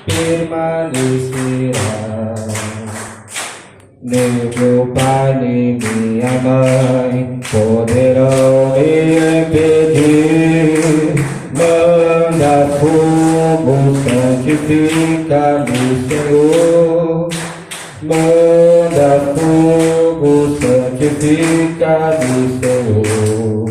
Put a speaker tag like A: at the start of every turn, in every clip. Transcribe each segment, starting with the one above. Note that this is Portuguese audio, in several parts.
A: permanecerá. Nem meu pai nem minha mãe poderão me impedir. Manda fogo, santifica-me, Senhor. Manda fogo, santifica-me, Senhor.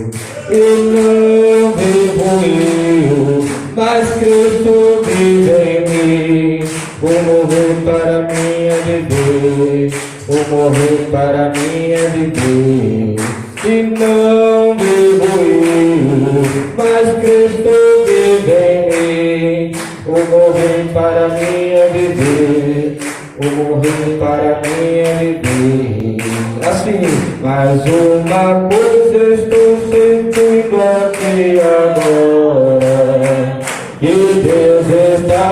A: E não vivo eu, mas Cristo vive em mim. O morrer para mim é viver, o morrer para mim é viver. E não vivo eu, mas Cristo vive em mim. O morrer para mim é viver, o morrer para mim é viver. Assim, mais uma coisa estou sentindo aqui agora, que Deus está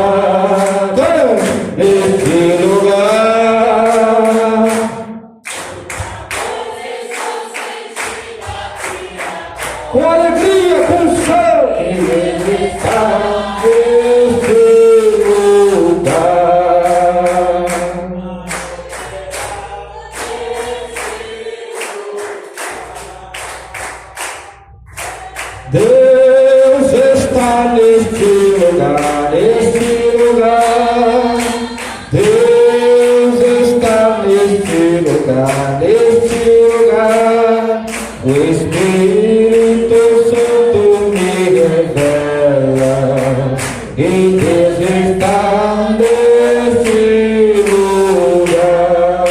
A: neste lugar. Com alegria, com sol, Ele está neste lugar. Deus está neste lugar, neste lugar. Deus está neste lugar, neste lugar. O Espírito Santo me revela que Deus está neste lugar.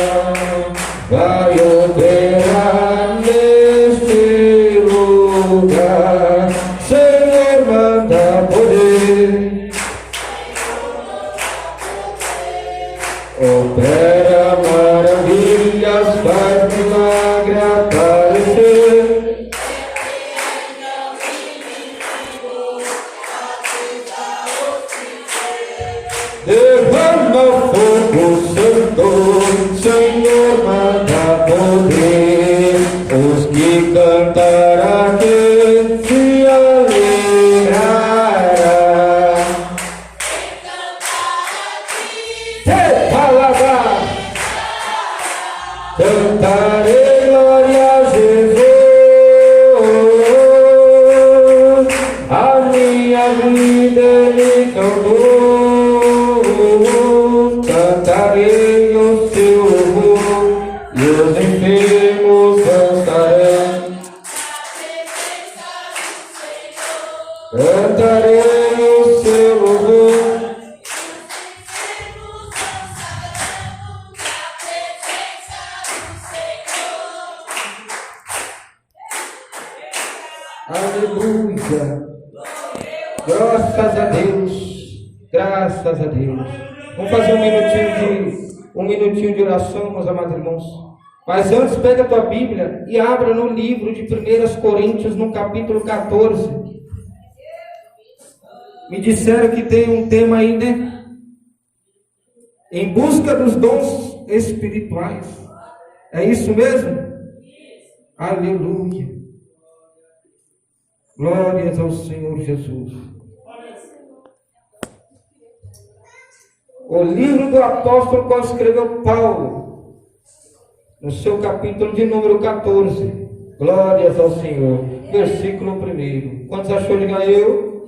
A: Vai operar neste lugar. Senhor, manda poder. Opera maravilhas, faz milagre aparecer. Derrama fogo santo, Senhor, manda poder. Os que cantarão aqui se alegrarão. Cantarei glória a Jesus, a minha vida Ele cantou. Cantarei o seu louvor e os enfermos dançarão. Cantarei o seu louvor. Aleluia! Graças a Deus! Graças a Deus! Vamos fazer um minutinho de oração, meus amados irmãos. Mas antes, pega a tua Bíblia e abra no livro de 1 Coríntios, no capítulo 14. Me disseram que tem um tema aí, né? Em busca dos dons espirituais. É isso mesmo? Aleluia! Glórias ao Senhor Jesus. O livro do apóstolo qual escreveu Paulo, no seu capítulo de número 14. Glórias ao Senhor. Versículo 1. Quantos achou de eu?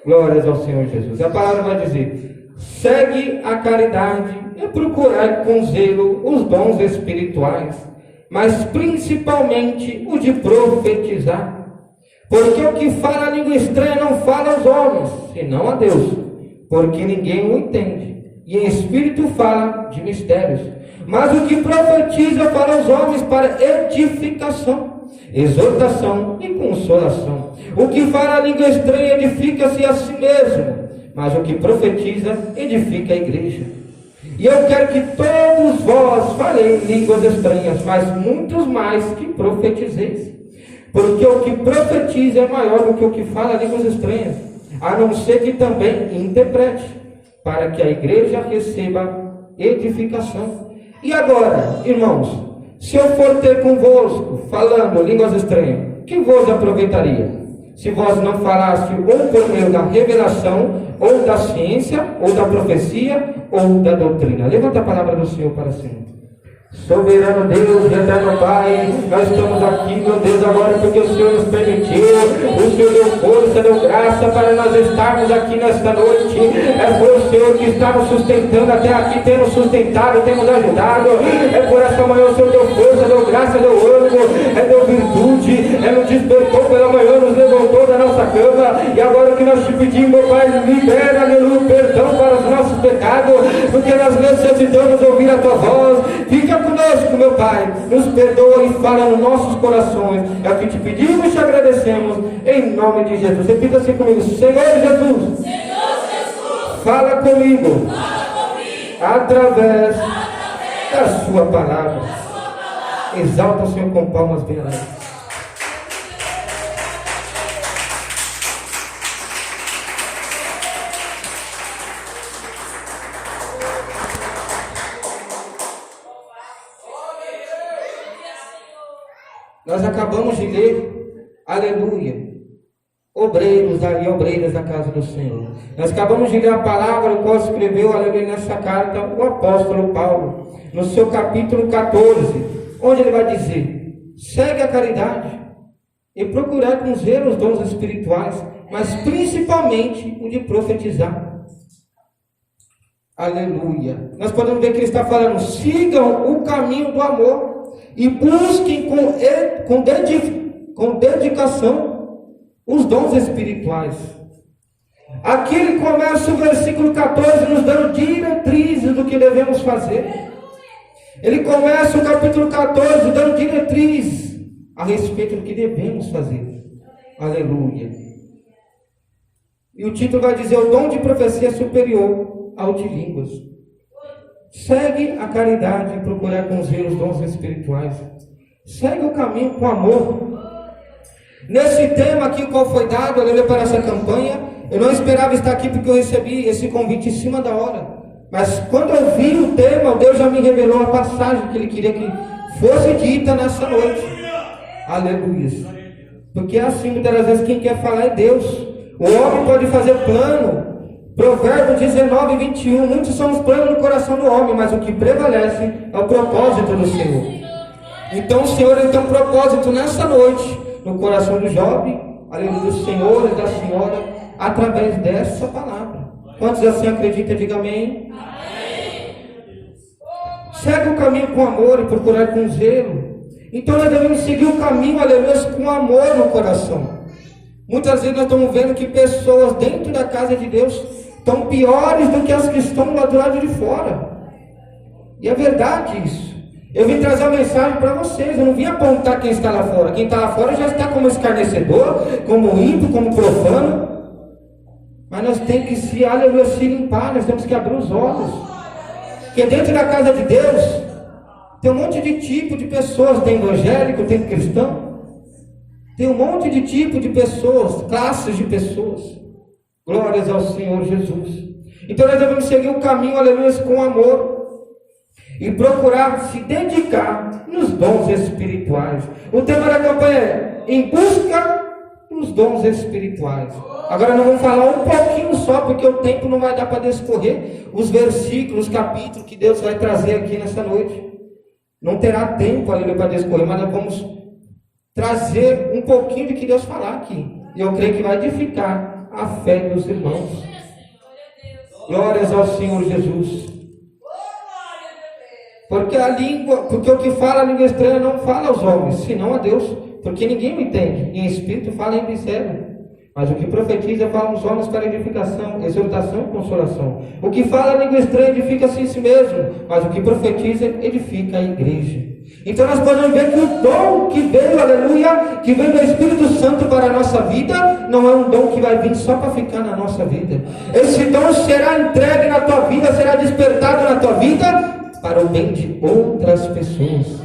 A: Glórias ao Senhor Jesus. A palavra vai dizer: segue a caridade e procurai com zelo os dons espirituais, mas principalmente o de profetizar. Porque o que fala a língua estranha não fala aos homens, senão a Deus, porque ninguém o entende. E em espírito fala de mistérios. Mas o que profetiza fala aos homens para edificação, exortação e consolação. O que fala a língua estranha edifica-se a si mesmo, mas o que profetiza edifica a igreja. E eu quero que todos vós falem línguas estranhas, mas muitos mais que profetizeis. Porque o que profetiza é maior do que o que fala línguas estranhas, a não ser que também interprete, para que a igreja receba edificação. E agora, irmãos, se eu for ter convosco falando línguas estranhas, que vos aproveitaria? Se vós não falasse ou por meio da revelação, ou da ciência, ou da profecia, ou da doutrina. Levanta a palavra do Senhor para cima. Soberano Deus, eterno Pai, nós estamos aqui, meu Deus, agora porque o Senhor nos permitiu, o Senhor deu força, deu graça para nós estarmos aqui nesta noite. Foi o Senhor que está nos sustentando até aqui, tem nos sustentado, tem nos ajudado. Por essa manhã o Senhor deu força, deu graça, deu ânimo, deu virtude, nos despertou pela manhã, nos levantou da nossa cama. E agora o que nós te pedimos, meu Pai, libera, aleluia, perdão para os nossos pecados, porque nós necessitamos ouvir a Tua voz. Fica conosco, meu Pai, nos perdoa e fala nos nossos corações. É o que te pedimos e te agradecemos, em nome de Jesus. Repita assim comigo: Senhor Jesus, fala comigo, através da sua palavra. Exalta o Senhor com palmas bem altas. Nós acabamos de ler, aleluia, obreiros e obreiras da casa do Senhor. Nós acabamos de ler a palavra, o qual escreveu, aleluia, nessa carta, o apóstolo Paulo, no seu capítulo 14, onde ele vai dizer: segue a caridade e procurar com zelo os dons espirituais, mas principalmente o de profetizar. Aleluia. Nós podemos ver que ele está falando: sigam o caminho do amor e busquem com dedicação os dons espirituais. Aqui ele começa o versículo 14 nos dando diretrizes do que devemos fazer. Ele começa o capítulo 14 dando diretrizes a respeito do que devemos fazer. Aleluia. E o título vai dizer: o dom de profecia é superior ao de línguas. Segue a caridade e procurar com zelo os dons espirituais. Segue o caminho com amor. Nesse tema aqui, qual foi dado, aleluia, para essa campanha, eu não esperava estar aqui porque eu recebi esse convite em cima da hora. Mas quando eu vi o tema, Deus já me revelou a passagem que Ele queria que fosse dita nessa noite. Aleluia. Porque é assim, muitas das vezes quem quer falar é Deus. O homem pode fazer plano. Provérbios 19, 21, muitos são os planos no coração do homem, mas o que prevalece é o propósito do Senhor. Então o Senhor tem um propósito nessa noite, no coração do jovem, aleluia, do Senhor e da senhora, através dessa palavra. Quantos assim acreditam? Diga amém. Segue o caminho com amor e procurar com zelo. Então nós devemos seguir o caminho, aleluia, com amor no coração. Muitas vezes nós estamos vendo que pessoas dentro da casa de Deus estão piores do que as que estão lá do lado de fora. E é verdade isso. Eu vim trazer uma mensagem para vocês. Eu não vim apontar quem está lá fora. Quem está lá fora já está como escarnecedor, como ímpio, como profano. Mas nós temos que se limpar. Nós temos que abrir os olhos. Porque dentro da casa de Deus tem um monte de tipo de pessoas. Tem evangélico, tem cristão. Tem um monte de tipo de pessoas, classes de pessoas. Glórias ao Senhor Jesus. Então nós devemos seguir o caminho, aleluia, com amor e procurar se dedicar nos dons espirituais. O tema da campanha é em busca dos dons espirituais. Agora nós vamos falar um pouquinho só, porque o tempo não vai dar para discorrer os versículos, os capítulos que Deus vai trazer aqui nessa noite. Não terá tempo, aleluia, para discorrer, mas nós vamos trazer um pouquinho do que Deus falar aqui. E eu creio que vai edificar a fé dos irmãos. Glórias ao Senhor Jesus. Porque o que fala a língua estranha não fala aos homens, senão a Deus, porque ninguém me entende. Em espírito fala em mistério. Mas o que profetiza fala aos homens para edificação, exortação e consolação. O que fala a língua estranha edifica-se em si mesmo, mas o que profetiza edifica a igreja. Então nós podemos ver que o dom que veio, aleluia, que vem do Espírito Santo para a nossa vida, não é um dom que vai vir só para ficar na nossa vida. Esse dom será entregue na tua vida, será despertado na tua vida, para o bem de outras pessoas.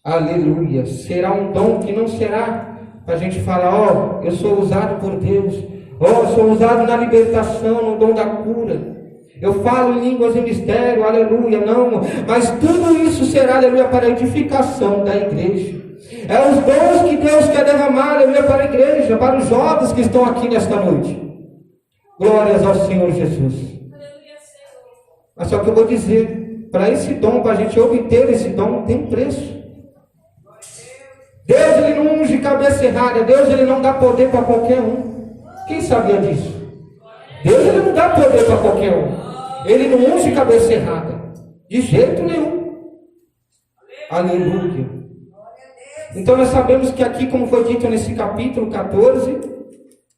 A: Aleluia. Será um dom que não será para a gente falar: eu sou usado por Deus, eu sou usado na libertação, no dom da cura. Eu falo em línguas em mistério, aleluia, não. Mas tudo isso será, aleluia, para a edificação da igreja. É os dons que Deus quer derramar, aleluia, para a igreja, para os jovens que estão aqui nesta noite. Glórias ao Senhor Jesus. Mas só que eu vou dizer, para esse dom, para a gente obter esse dom, tem um preço. Deus, ele não unge cabeça errada. Deus, ele não dá poder para qualquer um. Quem sabia disso? Deus, ele não dá poder para qualquer um. Ele não unge cabeça errada. De jeito nenhum. Aleluia. Então nós sabemos que aqui, como foi dito nesse capítulo 14,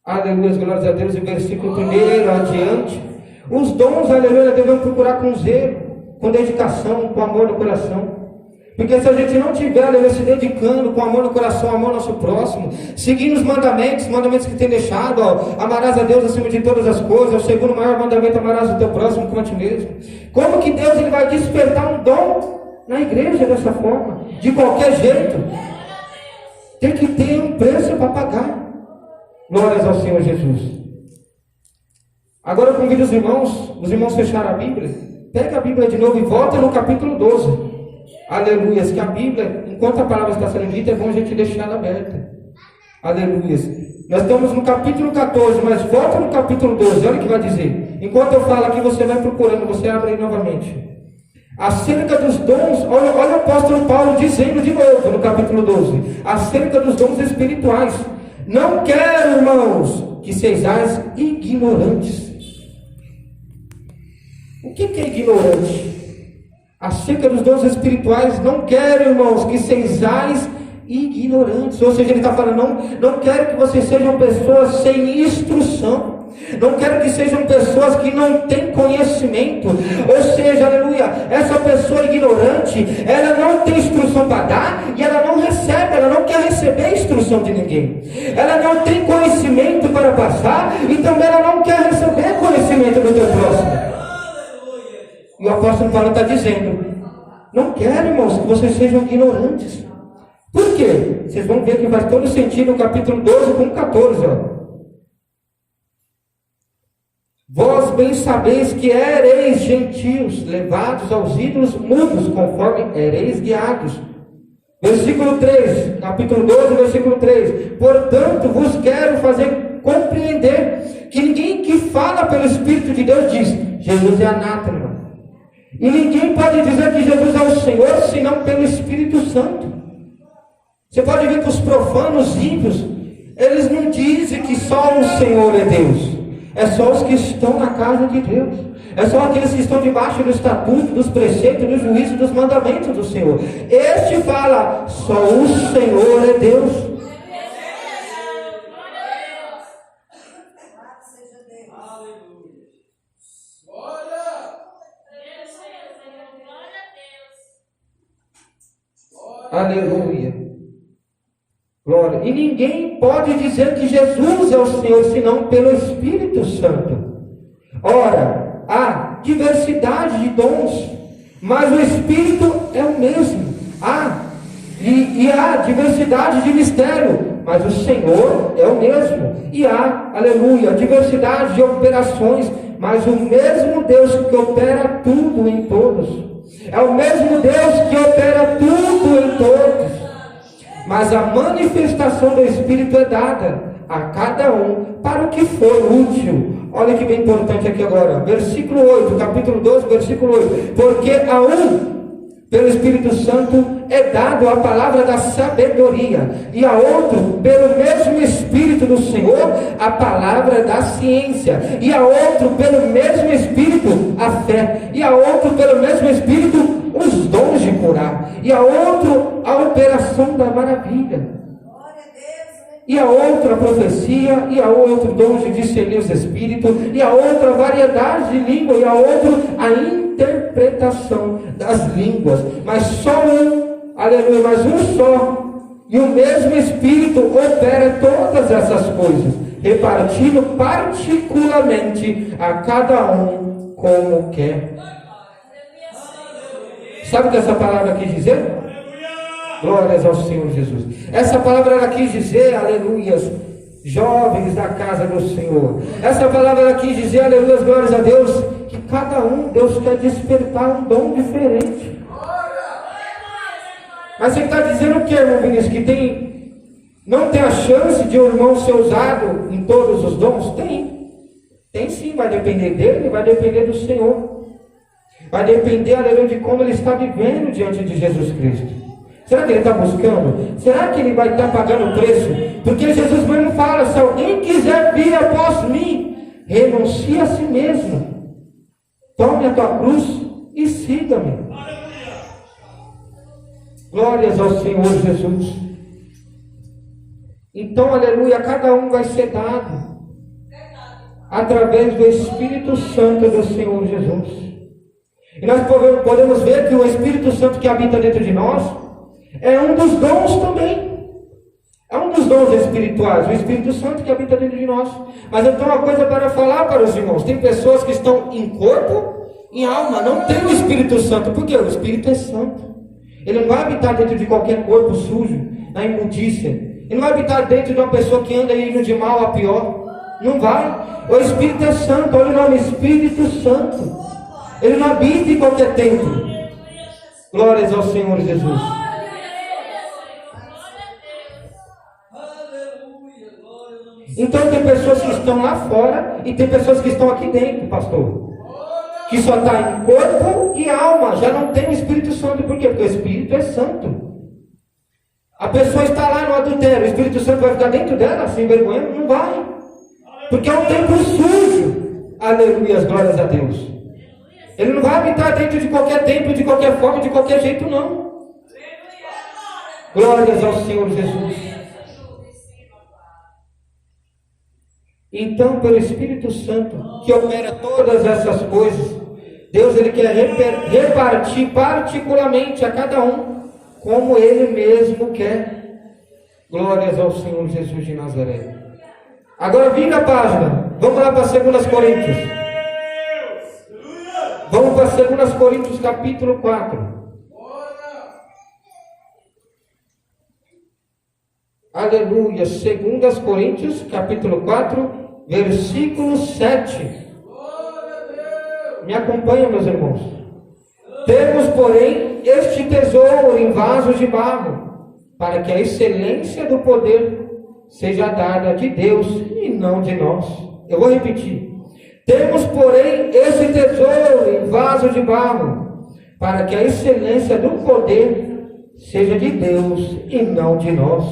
A: aleluia, glórias a Deus, o versículo 1 adiante, os dons, aleluia, devemos procurar com zelo, com dedicação, com amor no coração. Porque se a gente não tiver, aleluia, se dedicando com amor no coração, amor ao nosso próximo, seguindo os mandamentos que tem deixado, ó, amarás a Deus acima de todas as coisas, o segundo maior mandamento, amarás o teu próximo como a ti mesmo. Como que Deus, ele vai despertar um dom na igreja dessa forma? De qualquer jeito. Tem que ter um preço para pagar. Glórias ao Senhor Jesus. Agora eu convido os irmãos fecharam a Bíblia. Pega a Bíblia de novo e volta no capítulo 12. Aleluia. Que a Bíblia, enquanto a palavra está sendo dita, é bom a gente deixar ela aberta. Aleluia. Nós estamos no capítulo 14, mas volta no capítulo 12. Olha o que vai dizer. Enquanto eu falo aqui, você vai procurando, você abre aí novamente. Acerca dos dons, olha o apóstolo Paulo dizendo de novo no capítulo 12, acerca dos dons espirituais. Não quero, irmãos, que sejais ignorantes. O que é ignorante? Acerca dos dons espirituais, não quero, irmãos, que sejais ignorantes. Ou seja, ele está falando, não quero que vocês sejam pessoas sem instrução. Não quero que sejam pessoas que não têm conhecimento. Ou seja, aleluia, essa pessoa ignorante, ela não tem instrução para dar e ela não recebe, ela não quer receber instrução de ninguém. Ela não tem conhecimento para passar e também ela não quer receber conhecimento do teu próximo. E o apóstolo Paulo está dizendo, não quero, irmãos, que vocês sejam ignorantes. Por quê? Vocês vão ver que faz todo sentido no capítulo 12 com 14, ó. Vós bem sabeis que ereis gentios, levados aos ídolos mudos, conforme ereis guiados. Versículo 3, capítulo 12, versículo 3. Portanto, vos quero fazer compreender que ninguém que fala pelo Espírito de Deus diz, Jesus é anátema. E ninguém pode dizer que Jesus é o Senhor, senão pelo Espírito Santo. Você pode ver que os profanos ímpios, eles não dizem que só o Senhor é Deus. É só os que estão na casa de Deus. É só aqueles que estão debaixo do estatuto, dos preceitos, do juízo, dos mandamentos do Senhor. Este fala, só o Senhor é Deus. Aleluia. Glória. E ninguém pode dizer que Jesus é o Senhor, senão pelo Espírito Santo. Ora, há diversidade de dons, mas o Espírito é o mesmo. E há diversidade de mistério, mas o Senhor é o mesmo. E há, aleluia, diversidade de operações, mas o mesmo Deus que opera tudo em todos. É o mesmo Deus que opera tudo em todos. Mas a manifestação do Espírito é dada a cada um para o que for útil. Olha que bem importante aqui agora. Versículo 8, capítulo 12, versículo 8. Porque a um, pelo Espírito Santo, é dado a palavra da sabedoria. E a outro, pelo mesmo Espírito do Senhor, a palavra da ciência. E a outro, pelo mesmo Espírito, a fé. E a outro, pelo mesmo Espírito, os dons de curar, e a outro a operação da maravilha, e a outra a profecia, e a outro dom de discernir os espíritos, e a outra variedade de língua, e a outro a interpretação das línguas. Mas só um, aleluia, mas um só, e o mesmo Espírito opera todas essas coisas, repartindo particularmente a cada um como quer. Sabe o que essa palavra quis dizer? Glórias ao Senhor Jesus. Essa palavra ela quis dizer, aleluias, jovens da casa do Senhor. Essa palavra ela quis dizer, aleluias, glórias a Deus, que cada um, Deus quer despertar um dom diferente. Aí você está dizendo o que, irmão Vinícius? Não tem a chance de o irmão ser usado em todos os dons? Tem. Tem sim, vai depender dele, vai depender do Senhor. Vai depender, aleluia, de como ele está vivendo diante de Jesus Cristo. Será que ele está buscando? Será que ele vai estar pagando o preço? Porque Jesus mesmo fala, se alguém quiser vir após mim, renuncie a si mesmo. Tome a tua cruz e siga-me. Glórias ao Senhor Jesus. Então, aleluia, cada um vai ser dado através do Espírito Santo do Senhor Jesus. E nós podemos ver que o Espírito Santo que habita dentro de nós é um dos dons também. É um dos dons espirituais, o Espírito Santo que habita dentro de nós. Mas eu tenho uma coisa para falar para os irmãos. Tem pessoas que estão em corpo, em alma, não tem o Espírito Santo. Por quê? O Espírito é santo. Ele não vai habitar dentro de qualquer corpo sujo, na imundícia. Ele não vai habitar dentro de uma pessoa que anda indo de mal a pior. Não vai. O Espírito é santo. Olha o nome, Espírito Santo. Ele não habita em qualquer templo. Glórias ao Senhor Jesus. Então tem pessoas que estão lá fora e tem pessoas que estão aqui dentro, pastor. Que só está em corpo e alma. Já não tem o Espírito Santo. Por quê? Porque o Espírito é santo. A pessoa está lá no adultério. O Espírito Santo vai ficar dentro dela sem vergonha? Não vai. Porque é um templo sujo. Aleluia, glórias a Deus. Ele não vai habitar dentro de qualquer templo, de qualquer forma, de qualquer jeito, não. Glórias ao Senhor Jesus. Então, pelo Espírito Santo, que opera todas essas coisas, Deus ele quer repartir particularmente a cada um, como Ele mesmo quer. Glórias ao Senhor Jesus de Nazaré. Agora, vira a página. Vamos lá para 2 Coríntios. Vamos para 2 Coríntios capítulo 4. Aleluia. 2 Coríntios capítulo 4, versículo 7. Me acompanha, meus irmãos. Temos, porém, este tesouro em vasos de barro, para que a excelência do poder seja dada de Deus e não de nós. Eu vou repetir. Temos, porém, esse tesouro em vaso de barro, para que a excelência do poder seja de Deus e não de nós.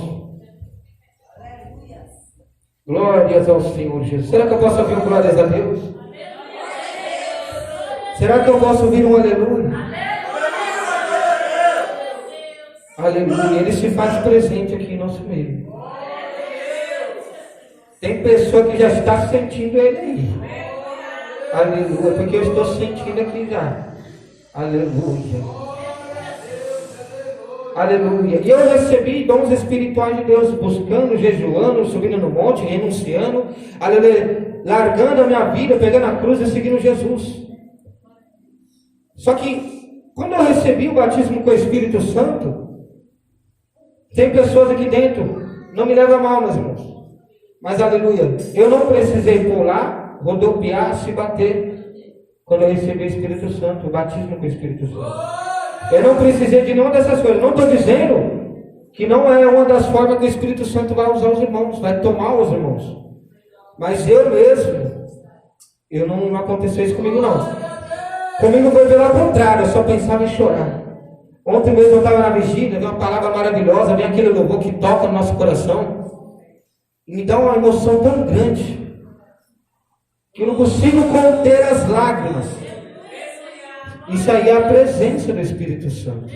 A: Glórias ao Senhor Jesus. Será que eu posso ouvir um glórias a Deus? Será que eu posso ouvir um aleluia? Aleluia. Ele se faz presente aqui em nosso meio. Tem pessoa que já está sentindo Ele aí. Aleluia, porque eu estou sentindo aqui já. Aleluia. Aleluia. E eu recebi dons espirituais de Deus, buscando, jejuando, subindo no monte, renunciando, aleluia, largando a minha vida, pegando a cruz e seguindo Jesus. Só que, quando eu recebi o batismo com o Espírito Santo, tem pessoas aqui dentro, não me leva mal, meus irmãos, mas aleluia, eu não precisei pular, rodopiar, se bater, quando eu recebi o Espírito Santo, o batismo com o Espírito Santo. Eu não precisei de nenhuma dessas coisas. Não estou dizendo que não é uma das formas que o Espírito Santo vai usar os irmãos, vai tomar os irmãos. Mas eu mesmo, não aconteceu isso comigo não. Comigo foi pelo contrário, eu só pensava em chorar. Ontem mesmo eu estava na vigília, vi uma palavra maravilhosa, vem aquele louvor que toca no nosso coração, e me dá uma emoção tão grande, que eu não consigo conter as lágrimas. Isso aí é a presença do Espírito Santo.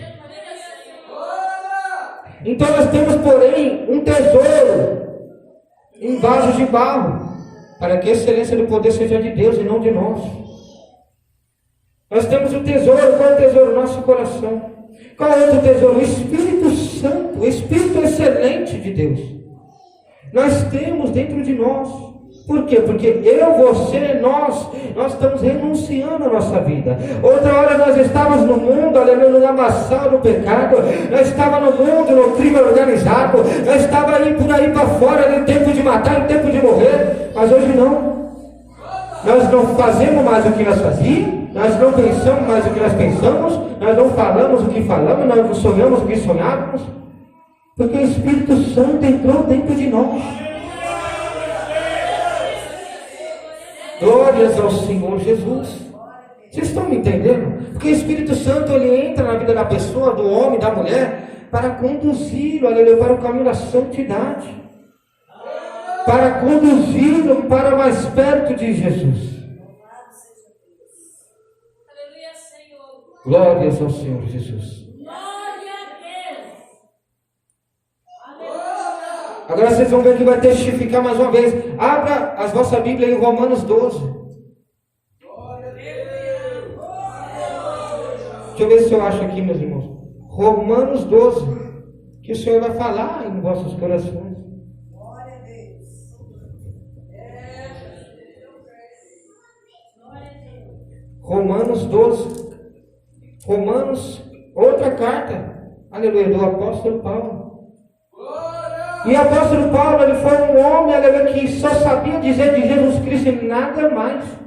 A: Então nós temos, porém, um tesouro em vasos de barro, para que a excelência do poder seja de Deus e não de nós. Nós temos o tesouro. Qual é o tesouro? Nosso coração. Qual é outro tesouro? O Espírito Santo, o Espírito excelente de Deus. Nós temos dentro de nós. Por quê? Porque eu, você, nós estamos renunciando à nossa vida. Outra hora nós estávamos no mundo, aleluia, no lamaçal do pecado, nós estávamos no mundo, no crime organizado, nós estávamos aí por aí para fora, no tempo de matar, no tempo de morrer, mas hoje não. Nós não fazemos mais o que nós fazíamos, nós não pensamos mais o que nós pensamos, nós não falamos o que falamos, nós não sonhamos o que sonhávamos, porque o Espírito Santo entrou dentro de nós. Glórias ao Senhor Jesus. Vocês estão me entendendo? Porque o Espírito Santo, ele entra na vida da pessoa, do homem, da mulher, para conduzi-lo, aleluia, para o caminho da santidade, para conduzi-lo para mais perto de Jesus.
B: Aleluia, Senhor.
A: Glórias ao Senhor Jesus.
B: Glória a Deus. Aleluia.
A: Agora vocês vão ver que vai testificar mais uma vez. Abra as vossas Bíblias em Romanos 12. Deixa eu ver se eu acho aqui, meus irmãos. Romanos 12. Que o Senhor vai falar em vossos corações.
C: Glória a Deus.
A: Romanos 12. Romanos, outra carta. Aleluia, do apóstolo Paulo. E o apóstolo Paulo, ele foi um homem, aleluia, que só sabia dizer de Jesus Cristo e nada mais.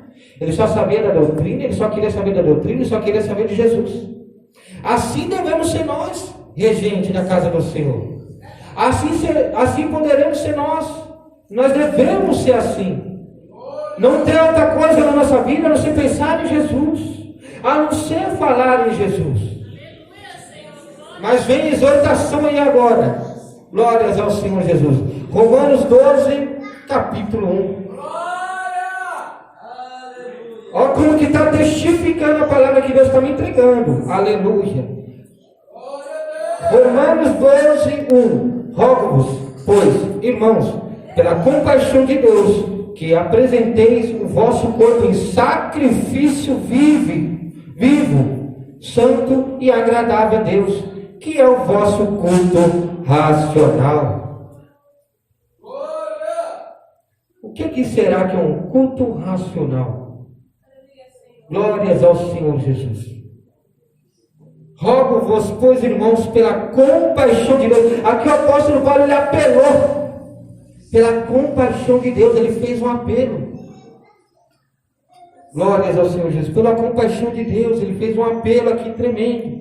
A: Ele só sabia da doutrina, ele só queria saber da doutrina, ele só queria saber de Jesus. Assim devemos ser nós, regente da casa do Senhor. Assim poderemos ser nós. Nós devemos ser assim. Não tem outra coisa na nossa vida a não ser pensar em Jesus, a não ser falar em Jesus. Mas vem exortação aí agora. Glórias ao Senhor Jesus. Romanos 12, capítulo 1. Olha como que está testificando a palavra que Deus está me entregando. Aleluia. Romanos 12, 1. Rogo-vos, pois, irmãos, pela compaixão de Deus, que apresenteis o vosso corpo em sacrifício vivo, santo e agradável a Deus, que é o vosso culto racional. O que será que é um culto racional? Glórias ao Senhor Jesus. Rogo-vos, pois, irmãos, pela compaixão de Deus. Aqui o apóstolo Paulo, ele apelou. Pela compaixão de Deus, ele fez um apelo. Glórias ao Senhor Jesus. Pela compaixão de Deus, ele fez um apelo aqui tremendo.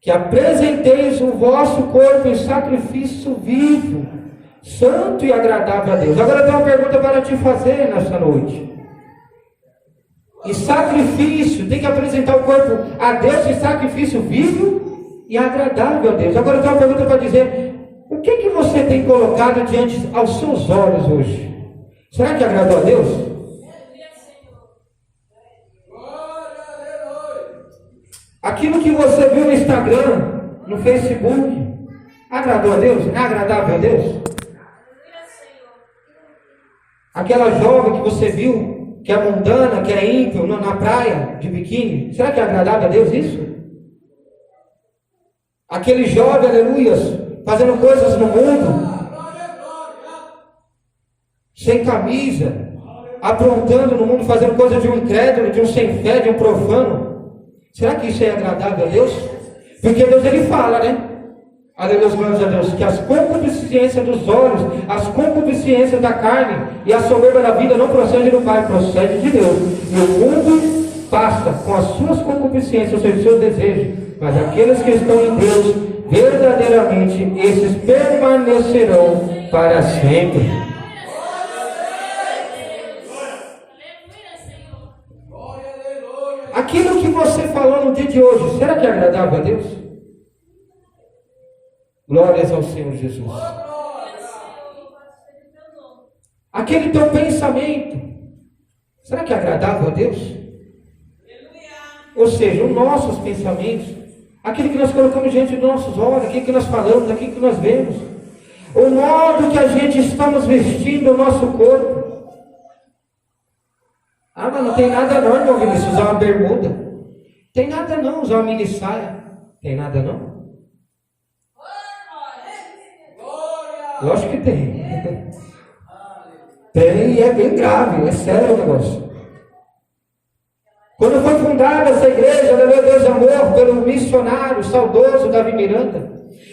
A: Que apresenteis o vosso corpo em sacrifício vivo, santo e agradável a Deus. Agora eu tenho uma pergunta para te fazer nessa noite. Em sacrifício, tem que apresentar o corpo a Deus em sacrifício vivo e agradável a Deus. Agora eu tenho uma pergunta para dizer: o que você tem colocado diante aos seus olhos hoje? Será que agradou a Deus? Aquilo que você viu no Instagram, no Facebook, agradou a Deus? É agradável a Deus? Aquela jovem que você viu, que é mundana, que é ímpio, na praia, de biquíni, será que é agradável a Deus isso? Aquele jovem, aleluias, fazendo coisas no mundo, sem camisa, aprontando no mundo, fazendo coisas de um incrédulo, de um sem fé, de um profano, será que isso é agradável a Deus? Porque Deus, ele fala, né? Aleluia, glórias a Deus, que as concupiscências dos olhos, as concupiscências da carne e a soberba da vida não procedem do Pai, procede de Deus. E o mundo passa com as suas concupiscências, ou seja, os seus desejos, mas aqueles que estão em Deus, verdadeiramente, esses permanecerão para sempre. Aquilo que você falou no dia de hoje, será que é agradável a Deus? Glórias ao Senhor Jesus. Aquele teu pensamento, será que é agradável a Deus? Ou seja, os nossos pensamentos, aquilo que nós colocamos diante dos nossos olhos, aquilo que nós falamos, aquilo que nós vemos, o modo que a gente estamos vestindo o nosso corpo. Ah, mas não tem nada não, irmão Vinícius, usar uma bermuda. Tem nada não, usar uma mini saia. Tem nada não. Lógico que tem. Tem e é bem grave, é sério o negócio. Quando foi fundada essa igreja, aleluia, Deus amor, pelo missionário saudoso Davi Miranda,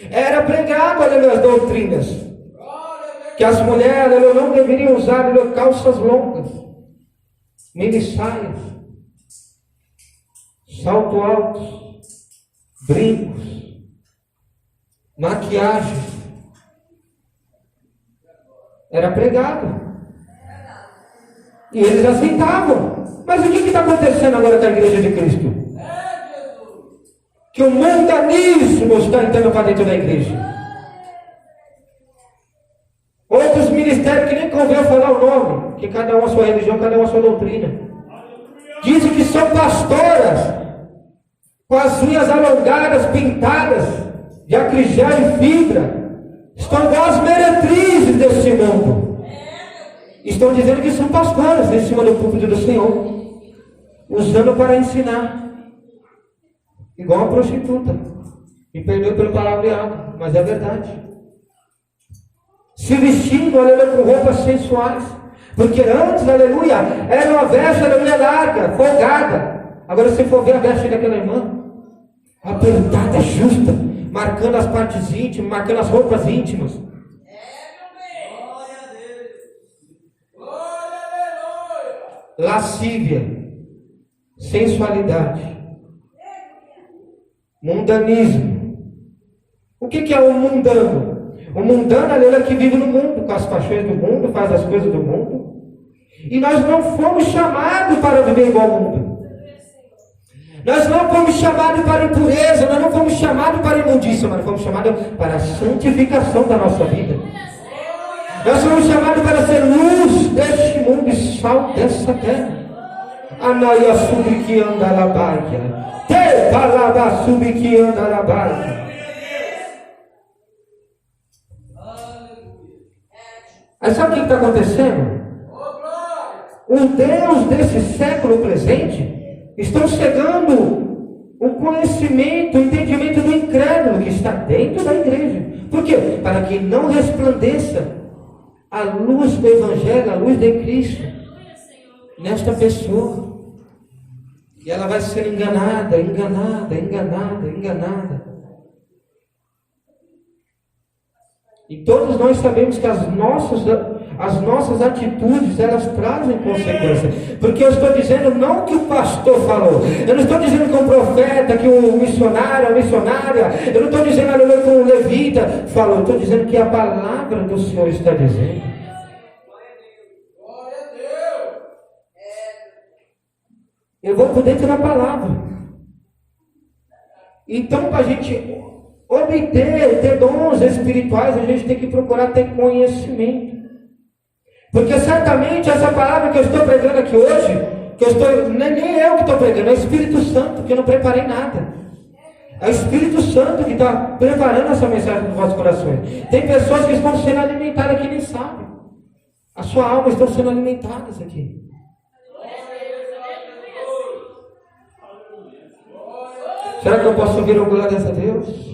A: era pregado, aleluia, as doutrinas. Que as mulheres, aleluia, não deveriam usar, aleluia, calças longas, mini saias. salto altos, brincos, maquiagem. Era pregado. E eles aceitavam. Mas o que está acontecendo agora com a igreja de Cristo? Que o mundanismo está entrando para dentro da igreja. Outros ministérios que nem convém falar o nome, que cada um a sua religião, cada um a sua doutrina. Dizem que são pastoras com as unhas alongadas, pintadas de acrijá e fibra. Estão igual as meretrizes desse mundo. Estão dizendo que são pastoras em cima do púlpito do Senhor, usando para ensinar. Igual a prostituta. Me perdoe pelo palavreado, mas é verdade. Se vestindo, aleluia, com roupas sensuais. Porque antes, aleluia, era uma veste, aleluia, larga, folgada. Agora, se for ver a veste daquela irmã, apertada, justa, marcando as partes íntimas, marcando as roupas íntimas. Lascívia, sensualidade, mundanismo. O que é o mundano? O mundano é ele que vive no mundo, com as paixões do mundo, faz as coisas do mundo. E nós não fomos chamados para viver igual ao mundo. Nós não fomos chamados para impureza, nós não fomos chamados para imundícia, mas fomos chamados para a santificação da nossa vida. Nós somos chamados para ser luz deste mundo e sal dessa terra. Anaia subiki andalabaia. Te palaba subiki andalabaia. Aí sabe o que está acontecendo? O Deus desse século presente estão cegando o conhecimento, o entendimento do incrédulo que está dentro da igreja. Por quê? Para que não resplandeça a luz do Evangelho, a luz de Cristo nesta pessoa. E ela vai ser enganada. E todos nós sabemos que as nossas atitudes, elas trazem consequência. Porque eu estou dizendo não que o pastor falou. Eu não estou dizendo que o profeta, que o missionário, a missionária. Eu não estou dizendo que o levita falou. Eu estou dizendo que a palavra do Senhor está dizendo.
D: Glória a Deus.
A: Eu vou por dentro da palavra. Então, para a gente ter dons espirituais, a gente tem que procurar ter conhecimento. Porque certamente essa palavra que eu estou pregando aqui hoje, nem eu que estou pregando, é o Espírito Santo, que eu não preparei nada. É o Espírito Santo que está preparando essa mensagem nos vossos corações. Tem pessoas que estão sendo alimentadas aqui e nem sabem. A sua alma estão sendo alimentadas aqui. Será que eu posso ouvir o glória a Deus?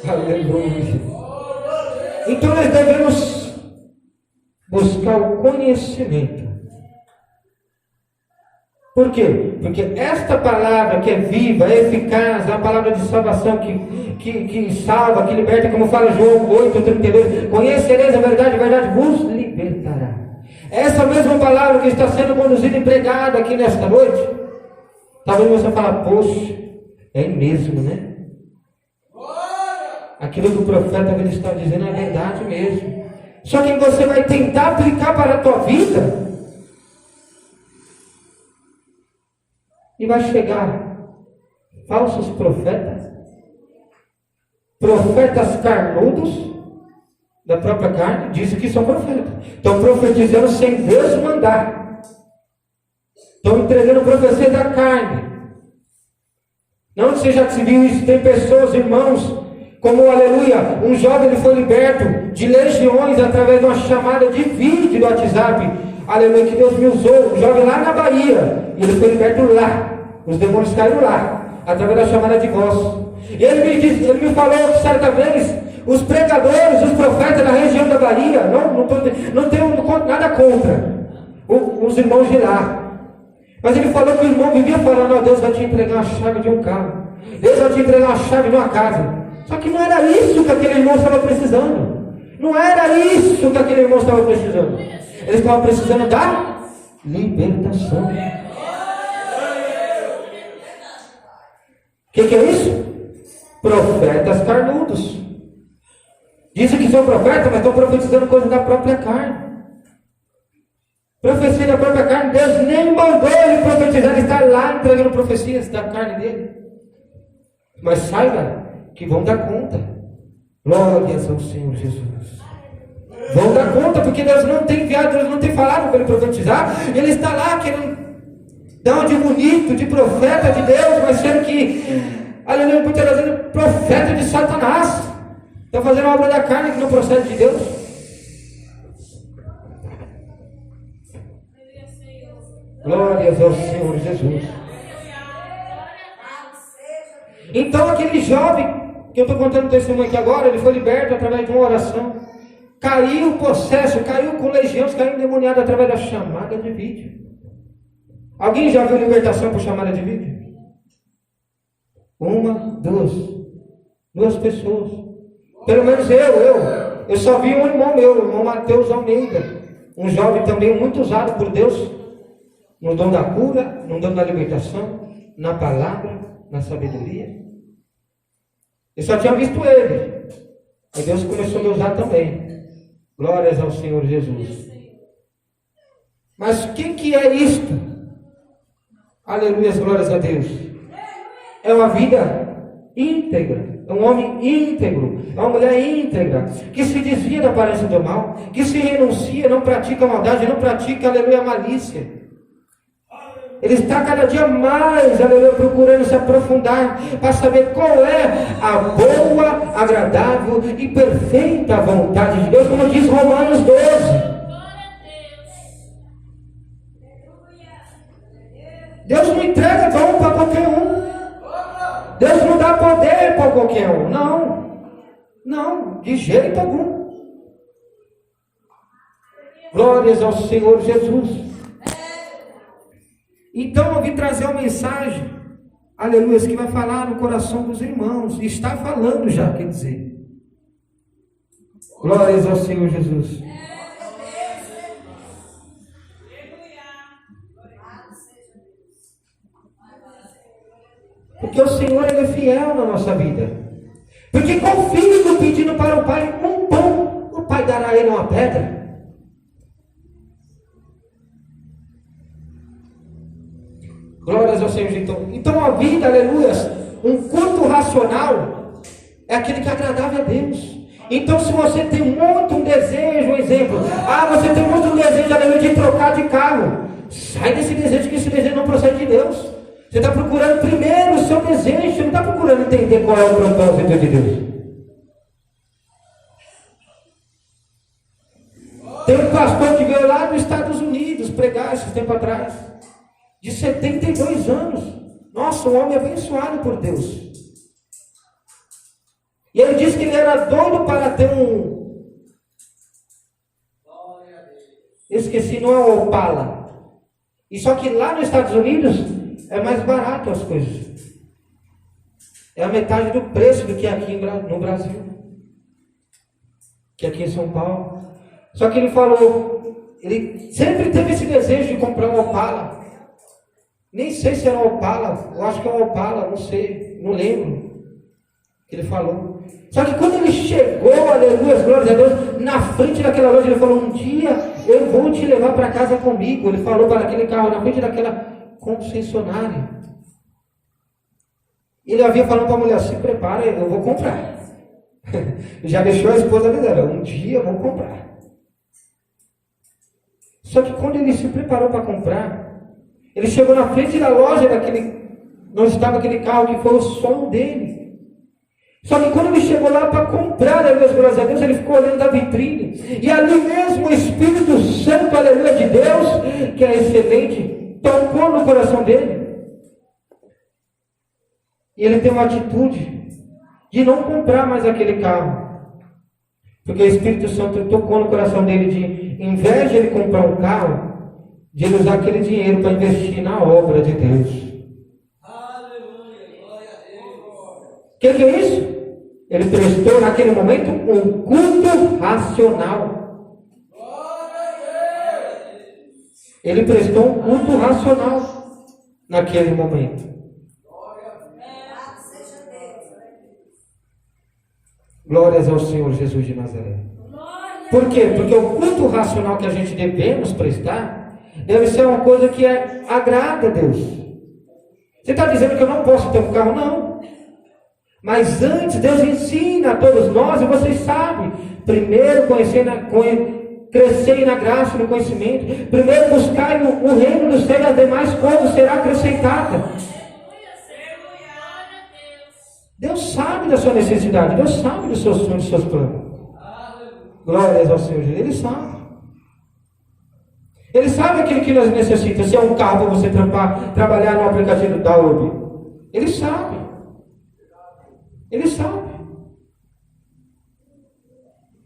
A: Aleluia. Então nós devemos buscar o conhecimento. Por quê? Porque esta palavra que é viva, é eficaz, é a palavra de salvação que salva, que liberta, como fala João 8:32, conhecereis a verdade vos libertará. Essa mesma palavra que está sendo conduzida e pregada aqui nesta noite, talvez você fale, poxa, é mesmo, né? Aquilo que o profeta está dizendo é verdade mesmo. Só que você vai tentar aplicar para a tua vida e vai chegar falsos profetas, profetas carnudos da própria carne, dizem que são profetas. Estão profetizando sem Deus mandar. Estão entregando profecia da carne. Não que você já se viu isso, tem pessoas, irmãos, como, aleluia, um jovem ele foi liberto de legiões através de uma chamada de vídeo do WhatsApp, aleluia, que Deus me usou, um jovem lá na Bahia, e ele foi liberto lá, os demônios caíram lá, através da chamada de voz. E ele me falou que certa vez, os pregadores, os profetas da região da Bahia, não tenho nada contra os irmãos de lá, mas ele falou que o irmão vivia falando, Deus vai te entregar a chave de um carro, Deus vai te entregar a chave de uma casa. Só que não era isso que aquele irmão estava precisando. Não era isso que aquele irmão estava precisando. Ele estava precisando da libertação. que é isso? Profetas carnudos. Dizem que são profetas, mas estão profetizando coisas da própria carne. Profecia da própria carne. Deus nem mandou ele profetizar, ele está lá entregando profecias da carne dele. Mas saiba que vão dar conta. Glórias ao Senhor Jesus. Vão dar conta, porque Deus não tem enviado, Deus não tem falado para ele profetizar. Ele está lá querendo dar um de bonito, de profeta de Deus, mas sendo que, aleluia, muitas vezes profeta de Satanás. Está fazendo uma obra da carne que não procede de Deus. Glórias ao Senhor Jesus. Então aquele jovem, que eu estou contando o testemunho aqui agora, ele foi liberto através de uma oração. Caiu possesso, caiu com legiões, caiu endemoniado através da chamada de vídeo. Alguém já viu libertação por chamada de vídeo? Uma, duas pessoas. Pelo menos eu só vi um irmão meu, o irmão Mateus Almeida, um jovem também muito usado por Deus, no dom da cura, no dom da libertação, na palavra, na sabedoria. Eu só tinha visto ele, aí Deus começou a me usar também. Glórias ao Senhor Jesus. Mas o que é isto? Aleluia, glórias a Deus. É uma vida íntegra, é um homem íntegro, é uma mulher íntegra, que se desvia da aparência do mal, que se renuncia, não pratica maldade, não pratica, aleluia, malícia. Ele está cada dia mais, aleluia, procurando se aprofundar para saber qual é a boa, agradável e perfeita vontade de Deus, como diz Romanos 12. Deus não entrega dom para qualquer um. Deus não dá poder para qualquer um. Não, de jeito algum. Glórias ao Senhor Jesus. Então eu vim trazer uma mensagem, aleluia, que vai falar no coração dos irmãos. E está falando já, quer dizer. Glórias ao Senhor Jesus. Porque o Senhor, Ele é fiel na nossa vida. Porque com o filho pedindo para o Pai um pão, o Pai dará a ele uma pedra. Glórias ao Senhor. Então a vida, aleluia, um culto racional é aquele que é agradável a Deus. Então se você tem muito um desejo, um exemplo, você tem muito um desejo, aleluia, de trocar de carro, sai desse desejo, que esse desejo não procede de Deus. Você está procurando primeiro o seu desejo, você não está procurando entender qual é o propósito de Deus. Tem um pastor que veio lá dos Estados Unidos pregar esse tempo atrás, de 72 anos. Nossa, um homem abençoado por Deus. E ele disse que ele era doido para ter um... Esqueci, não é um Opala. E só que lá nos Estados Unidos é mais barato as coisas. É a metade do preço do que aqui no Brasil. Que aqui em São Paulo. Só que ele falou, ele sempre teve esse desejo de comprar um Opala. Nem sei se era um Opala, eu acho que é um Opala, não sei, não lembro. Ele falou. Só que quando ele chegou, aleluia, glórias a Deus, na frente daquela loja, ele falou, um dia eu vou te levar para casa comigo. Ele falou para aquele carro, na frente daquela concessionária. Ele havia falado para a mulher, se prepara, eu vou comprar. Já deixou a esposa avisando, um dia eu vou comprar. Só que quando ele se preparou para comprar, ele chegou na frente da loja onde estava aquele carro que foi o sonho dele. Só que quando ele chegou lá para comprar, aleluia, glórias a Deus, ele ficou olhando da vitrine. E ali mesmo o Espírito Santo, aleluia, de Deus, que é excelente, tocou no coração dele. E ele tem uma atitude de não comprar mais aquele carro. Porque o Espírito Santo tocou no coração dele de, em vez de ele comprar um carro, de ele usar aquele dinheiro para investir na obra de Deus.
D: Aleluia, glória a Deus.
A: O que é isso? Ele prestou naquele momento um culto racional. Ele prestou um culto racional naquele momento. Glórias ao Senhor Jesus de Nazaré. Por quê? Porque o culto racional que a gente devemos prestar deve ser uma coisa que agrada a Deus. Você está dizendo que eu não posso ter um carro? Não. Mas antes, Deus ensina a todos nós, e vocês sabem, primeiro crescei na graça e no conhecimento, primeiro buscai o reino dos céus, e as demais coisas será acrescentada. Deus sabe da sua necessidade, Deus sabe dos seus sonhos, dos seus planos. Glórias ao Senhor, Ele sabe. Ele sabe aquilo que nós necessitamos. Se é um carro para você trabalhar no aplicativo da Uber, Ele sabe. Ele sabe.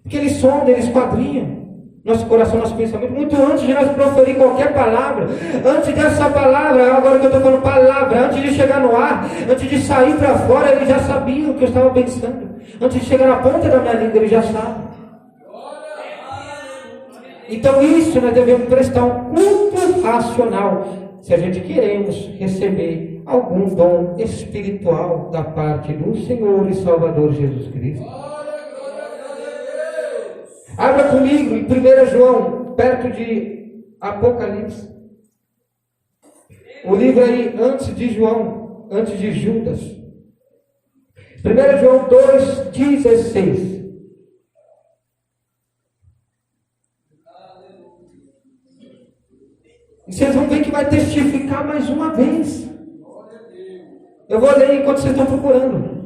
A: Porque Ele sonda, Ele esquadrinha nosso coração, nosso pensamento, muito antes de nós proferir qualquer palavra. Antes dessa palavra, agora que eu estou falando palavra, antes de chegar no ar, antes de sair para fora, Ele já sabia o que eu estava pensando. Antes de chegar na ponta da minha língua, Ele já sabe. Então isso nós devemos prestar um culto racional, se a gente queremos receber algum dom espiritual da parte do Senhor e Salvador Jesus Cristo. Abra comigo em 1 João, perto de Apocalipse. O livro aí antes de João, antes de Judas. 1 João 2,16. E vocês vão ver que vai testificar mais uma vez. Eu vou ler enquanto vocês estão procurando.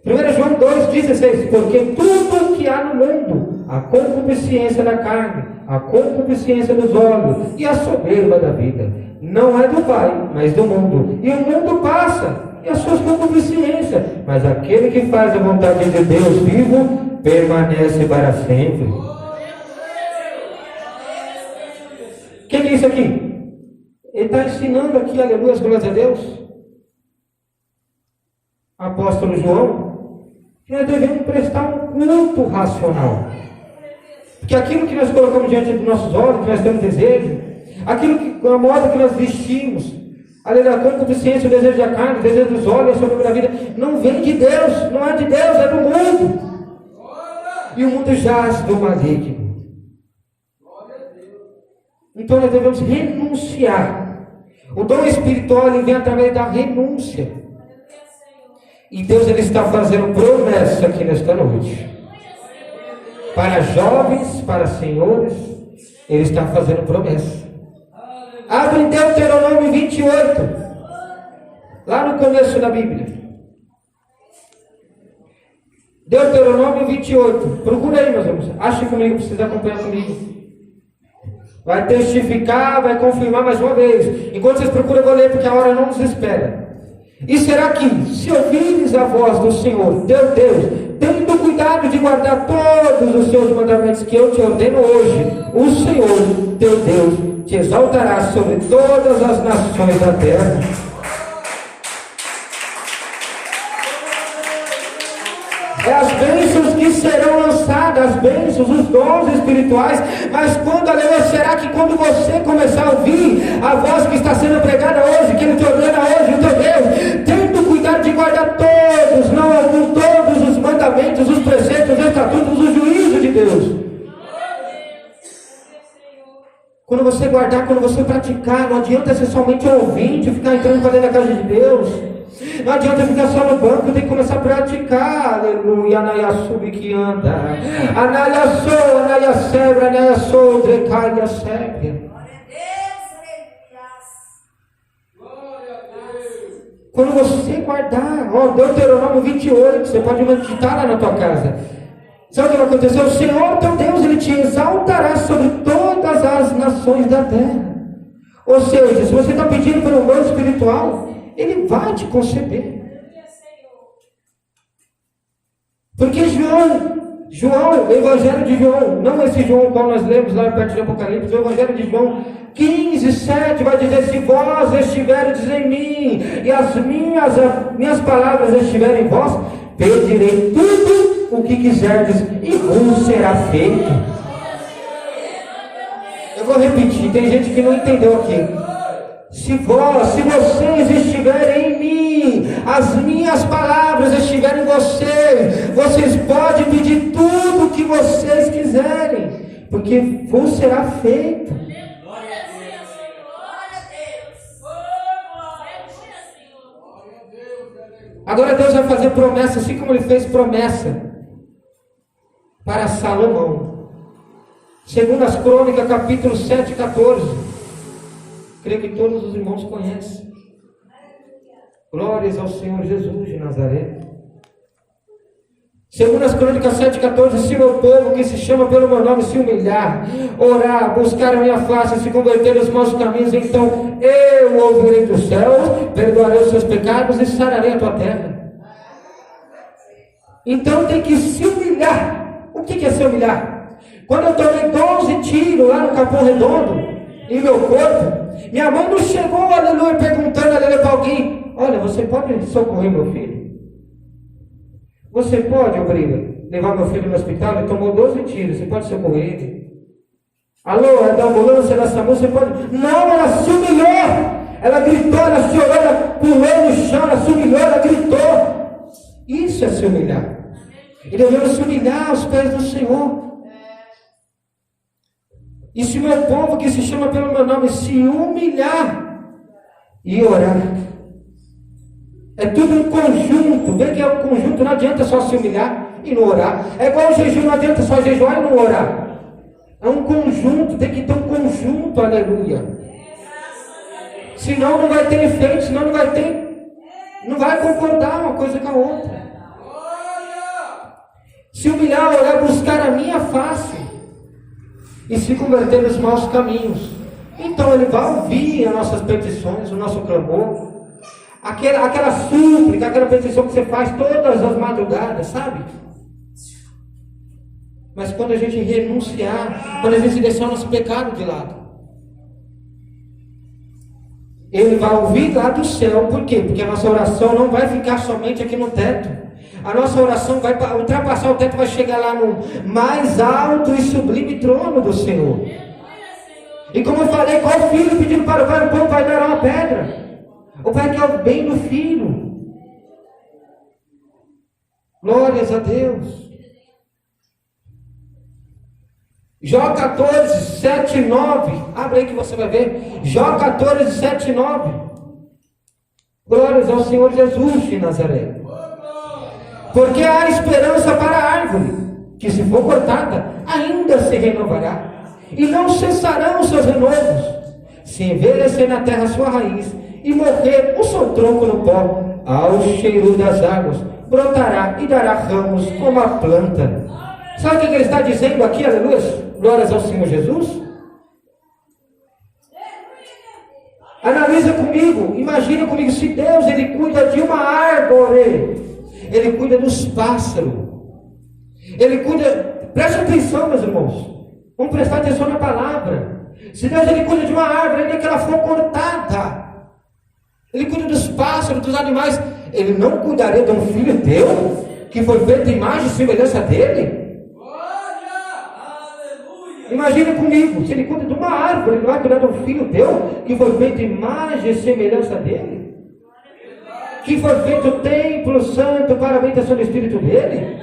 A: 1 João 2,16. Porque tudo que há no mundo, a concupiscência da carne, a concupiscência dos olhos e a soberba da vida, não é do Pai, mas do mundo. E o mundo passa, e as suas concupiscências, mas aquele que faz a vontade de Deus vivo, permanece para sempre. O que é isso aqui? Ele está ensinando aqui, aleluia, glórias a Deus, apóstolo João, que nós devemos prestar um culto racional. Porque aquilo que nós colocamos diante dos nossos olhos, que nós temos desejo, aquilo que, a moda que nós vestimos, aleluia, a concupiscência, o desejo da carne, o desejo dos olhos, a soberba da vida, não vem de Deus, não é de Deus, é do mundo. E o mundo jaz do maligno. Então nós devemos renunciar. O dom espiritual ele vem através da renúncia. E Deus ele está fazendo promessa aqui nesta noite. Para jovens, para senhores, Ele está fazendo promessa. Abre em Deuteronômio 28. Lá no começo da Bíblia. Deuteronômio 28. Procura aí, meus irmãos. Ache comigo, precisa acompanhar comigo. Vai testificar, vai confirmar mais uma vez. Enquanto vocês procuram, eu vou ler, porque a hora não nos espera. E será que, se ouvires a voz do Senhor, teu Deus, tendo cuidado de guardar todos os seus mandamentos que eu te ordeno hoje, o Senhor, teu Deus, te exaltará sobre todas as nações da terra. É as bênçãos que serão lançadas, as bênçãos, os dons espirituais. Mas quando, aleluia, será que quando você começar a ouvir a voz que está sendo pregada hoje, que Ele te ordena hoje, o teu Deus, tendo cuidado de guardar todos, não algum, todos os mandamentos, os preceitos, os estatutos, os juízos de Deus. Quando você guardar, quando você praticar, não adianta ser somente ouvinte, ficar entrando para dentro da casa de Deus. Não adianta ficar só no banco, tem que começar a praticar. Aleluia, anaiaçubi que anda. Anaiaçou, anaiacebra, anaiaçou, drecai, acebra. Quando você guardar, ó, Deuteronômio 28, você pode meditar lá na tua casa. Sabe o que vai acontecer? O Senhor, teu Deus, Ele te exaltará sobre todas as nações da terra. Ou seja, se você está pedindo pelo dom espiritual, Ele vai te conceder. Porque João, o Evangelho de João, não esse João qual nós lemos lá perto de Apocalipse, o Evangelho de João 15:7 vai dizer: se vós estiverdes em mim e as minhas palavras estiverem em vós, pedirei tudo o que quiserdes e vos será feito. Eu vou repetir, tem gente que não entendeu aqui. Se vocês estiverem em mim, as minhas palavras estiverem em vocês, vocês podem pedir tudo o que vocês quiserem, porque vos será feito.
B: Glória a Deus, Senhor. Glória a Deus.
A: Agora Deus vai fazer promessa, assim como Ele fez promessa para Salomão. Segundo as Crônicas, capítulo 7, 14. Creio que todos os irmãos conhecem. Glórias ao Senhor Jesus de Nazaré. Segundo as Crônicas 7,14, se meu povo que se chama pelo meu nome se humilhar, orar, buscar a minha face e se converter nos maus caminhos, então eu ouvirei dos céus, perdoarei os seus pecados e sararei a tua terra. Então tem que se humilhar. O que é se humilhar? Quando eu tomei 12 tiros lá no Capão Redondo, em meu corpo, minha mãe não chegou, aleluia, perguntando, aleluia, para alguém: olha, você pode socorrer meu filho? Você pode, obriga, levar meu filho no hospital? Ele tomou 12 tiros, você pode socorrer ele? Alô, é da ambulância, da SAMU, você pode? Não, ela se humilhou, ela gritou, ela chorou, ela pulou no chão, ela se humilhou, ela gritou. Isso é se humilhar. E devemos se humilhar aos pés do Senhor. E se o meu povo que se chama pelo meu nome se humilhar e orar, é tudo um conjunto. Vê que é um conjunto, não adianta só se humilhar e não orar. É igual o jejum, não adianta só jejuar e não orar. É um conjunto, tem que ter um conjunto, aleluia. Senão não vai ter efeito, senão não vai ter, não vai concordar uma coisa com a outra. Se humilhar, orar, buscar a minha face e se converter nos maus caminhos, então Ele vai ouvir as nossas petições, o nosso clamor. Aquela súplica, aquela petição que você faz todas as madrugadas, sabe? Mas quando a gente renunciar, quando a gente deixar o nosso pecado de lado, Ele vai ouvir lá do céu. Por quê? Porque a nossa oração não vai ficar somente aqui no teto. A nossa oração vai ultrapassar o teto, vai chegar lá no mais alto e sublime trono do Senhor. E como eu falei, qual filho pedindo para o pai um pão vai dar uma pedra? O pai quer o bem do filho. Glórias a Deus. Jó 14, 7 e 9. Abre aí que você vai ver. Jó 14, 7 e 9. Glórias ao Senhor Jesus de Nazaré. Porque há esperança para a árvore, que se for cortada, ainda se renovará. E não cessarão os seus renovos. Se envelhecer na terra a sua raiz, e morrer o seu tronco no pó, ao cheiro das águas, brotará e dará ramos como a planta. Sabe o que ele está dizendo aqui, aleluia? Glórias ao Senhor Jesus. Analisa comigo, imagina comigo, se Deus Ele cuida de uma árvore, Ele cuida dos pássaros, Ele cuida, preste atenção meus irmãos, vamos prestar atenção na palavra. Se Deus Ele cuida de uma árvore, ainda que ela for cortada, Ele cuida dos pássaros, dos animais, Ele não cuidaria de um filho teu, que foi feito em imagem e semelhança dele? Imagina comigo, se Ele cuida de uma árvore, Ele vai cuidar de um filho teu, que foi feito em imagem e semelhança dele? Que foi feito o templo santo para a habitação do Espírito dele?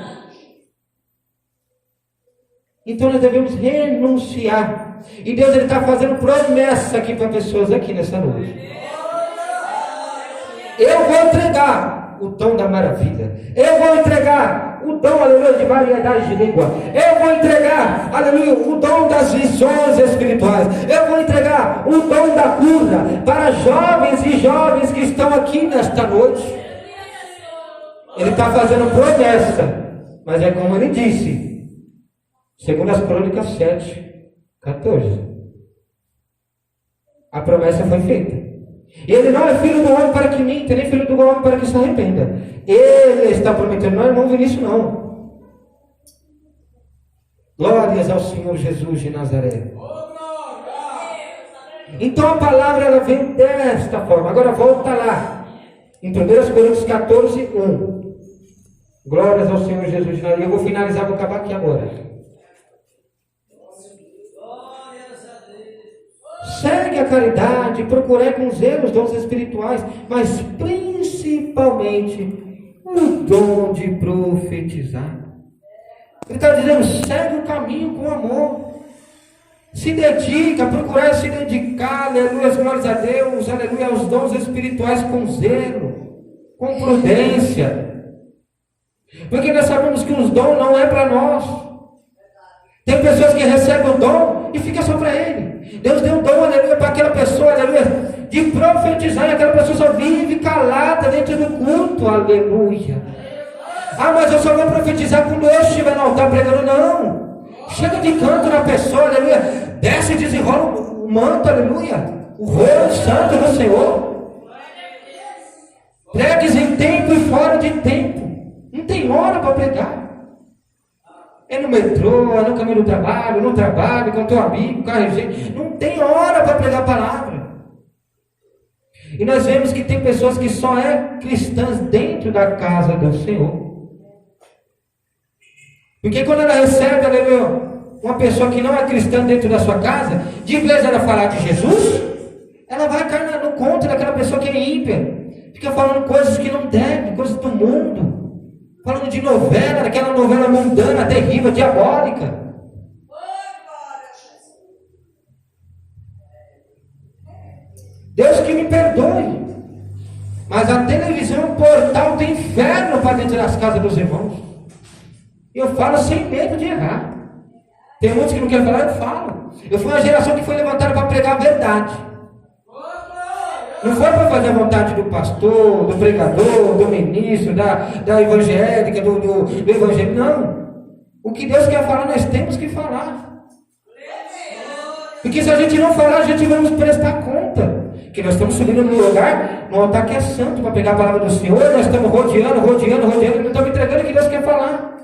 A: Então nós devemos renunciar. E Deus Ele está fazendo promessa aqui para pessoas aqui nessa noite. Eu vou entregar o dom da maravilha. Eu vou entregar o dom, aleluia, de variedade de língua. Eu vou entregar, aleluia, o dom das visões espirituais. Eu vou entregar o dom da cura para jovens e jovens que estão aqui nesta noite. Ele está fazendo promessa, mas é como Ele disse, segundo as Crônicas 7, 14. A promessa foi feita. Ele não é filho do homem para que minta, nem filho do homem para que se arrependa. Ele está prometendo, não é irmão Vinícius não. Glórias ao Senhor Jesus de Nazaré. Então a palavra ela vem desta forma. Agora volta lá, em 1 Coríntios 14, 1. Glórias ao Senhor Jesus de Nazaré. Eu vou finalizar, vou acabar aqui agora. Segue a caridade, procurai com zelo os dons espirituais, mas principalmente o o dom de profetizar. Ele está dizendo, segue o caminho com amor. Se dedica, procurar se dedicar, aleluia, glórias a Deus, aleluia, aos dons espirituais com zelo, com prudência. Porque nós sabemos que os dons não é para nós. Tem pessoas que recebem o dom e fica só para ele. Deus deu um dom, aleluia, para aquela pessoa, aleluia, de profetizar, e aquela pessoa só vive calada dentro do culto, aleluia. Ah, mas eu só vou profetizar quando eu estiver no altar pregando. Não. Chega de canto na pessoa, aleluia. Desce e desenrola o manto, aleluia. O rolo santo do Senhor. Pregues em tempo e fora de tempo. Não tem hora para pregar. É no metrô, é no caminho do trabalho, no trabalho, com o teu amigo, carro gente. Não tem hora para pregar a palavra. E nós vemos que tem pessoas que só é cristãs dentro da casa do Senhor. Porque quando ela recebe, aleluia, uma pessoa que não é cristã dentro da sua casa, de vez ela falar de Jesus, ela vai cair no conto daquela pessoa que é ímpia. Fica falando coisas que não deve, coisas do mundo. Falando de novela, daquela novela mundana, terrível, diabólica. Deus que me perdoe. Mas a televisão é um portal do inferno para dentro das casas dos irmãos. E eu falo sem medo de errar. Tem muitos que não querem falar, eu falo. Eu fui uma geração que foi levantada para pregar a verdade. Não foi para fazer a vontade do pastor, do pregador, do ministro, da evangélica, do evangelho. Não. O que Deus quer falar, nós temos que falar. Porque se a gente não falar, a gente vai nos prestar conta. Que nós estamos subindo num lugar, num altar que é santo, para pegar a palavra do Senhor. Nós estamos rodeando, e não estamos entregando o que Deus quer falar.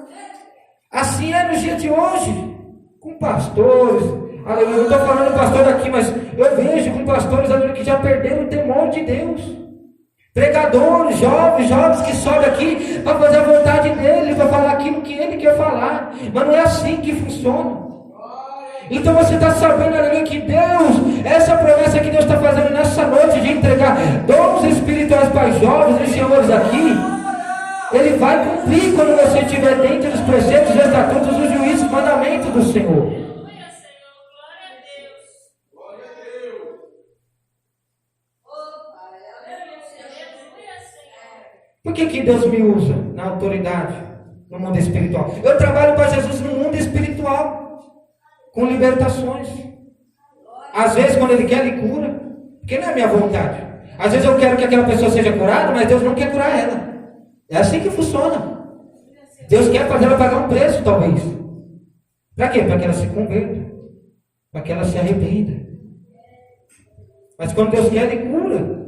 A: Assim é no dia de hoje, com pastores, aleluia, não estou falando pastor daqui, mas eu vejo com pastores, aleluia, que já perderam o temor de Deus. Pregadores, jovens que sobem aqui para fazer a vontade dele, para falar aquilo que ele quer falar. Mas não é assim que funciona. Então você está sabendo, aleluia, que Deus, essa promessa que Deus está fazendo nessa noite de entregar dons espirituais para os jovens e senhores aqui, Ele vai cumprir quando você estiver dentro dos preceitos, estatutos, dos juízos, mandamentos do Senhor.
B: Aleluia, Senhor. Glória a Deus. Glória a Deus. Aleluia, Senhor.
A: Por que Deus me usa na autoridade, no mundo espiritual? Eu trabalho para Jesus no mundo espiritual, com libertações. Às vezes, quando Ele quer, Ele cura, porque não é minha vontade. Às vezes eu quero que aquela pessoa seja curada, mas Deus não quer curar ela. É assim que funciona. Deus quer fazer ela pagar um preço, talvez. Para quê? Para que ela se converta. Para que ela se arrependa. Mas quando Deus quer, Ele cura.